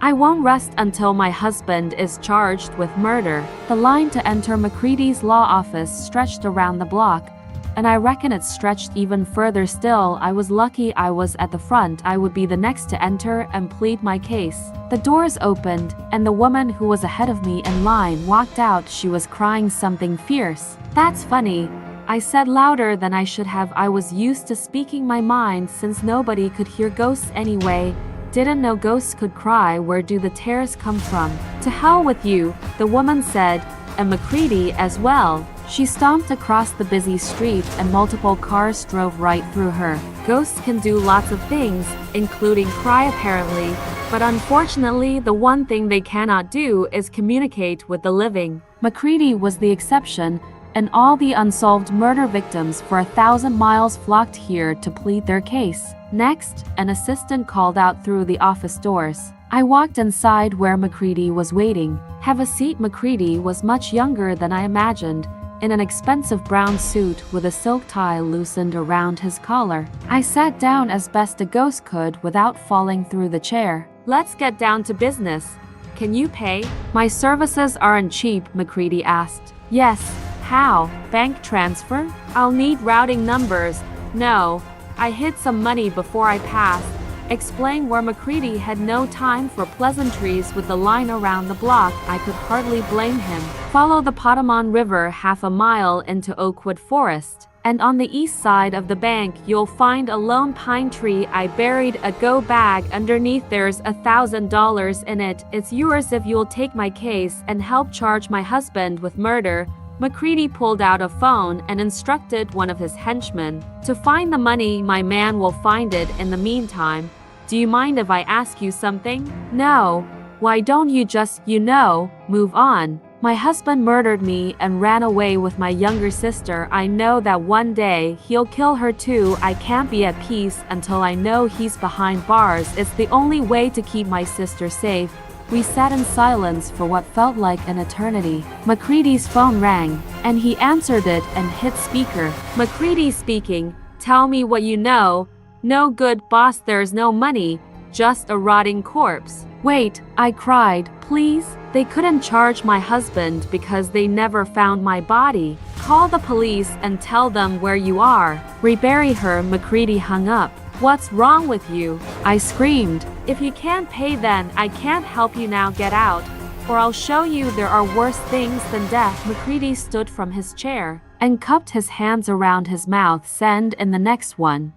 I won't rest until my husband is charged with murder. The line to enter MacCready's law office stretched around the block, and I reckon it stretched even further still. I was lucky I was at the front. I would be the next to enter and plead my case. The doors opened, and the woman who was ahead of me in line walked out. She was crying something fierce. "That's funny," I said louder than I should have. I was used to speaking my mind since nobody could hear ghosts anyway. Didn't know ghosts could cry. Where do the tears come from? "To hell with you," the woman said, "and MacCready as well." She stomped across the busy street and multiple cars drove right through her. Ghosts can do lots of things, including cry apparently, but unfortunately the one thing they cannot do is communicate with the living. MacCready was the exception, and all the unsolved murder victims for 1,000 miles flocked here to plead their case. Next, an assistant called out through the office doors. I walked inside where MacCready was waiting. "Have a seat." MacCready was much younger than I imagined, in an expensive brown suit with a silk tie loosened around his collar. I sat down as best a ghost could without falling through the chair. "Let's get down to business. Can you pay?" "My services aren't cheap," MacCready asked. "Yes. How? Bank transfer?" "I'll need routing numbers." "No. I hid some money before I passed." Explain where MacCready had no time for pleasantries with the line around the block. I could hardly blame him. "Follow the Potamon River half a mile into Oakwood Forest, and on the east side of the bank you'll find a lone pine tree. I buried a go bag underneath. There's $1,000 in it. It's yours if you'll take my case and help charge my husband with murder." MacCready pulled out a phone and instructed one of his henchmen to find the money. "My man will find it in the meantime. Do you mind if I ask you something?" "No. Why don't you just, move on? My husband murdered me and ran away with my younger sister. I know that one day he'll kill her too. I can't be at peace until I know he's behind bars. It's the only way to keep my sister safe." We sat in silence for what felt like an eternity. MacCready's phone rang, and he answered it and hit speaker. "MacCready speaking. Tell me what you know." "No good, boss. There's no money, just a rotting corpse." "Wait," I cried. "Please? They couldn't charge my husband because they never found my body. Call the police and tell them where you are. Rebury her." MacCready hung up. "What's wrong with you?" I screamed. "If you can't pay, then I can't help you. Now get out, or I'll show you there are worse things than death." MacCready stood from his chair and cupped his hands around his mouth. "Send in the next one."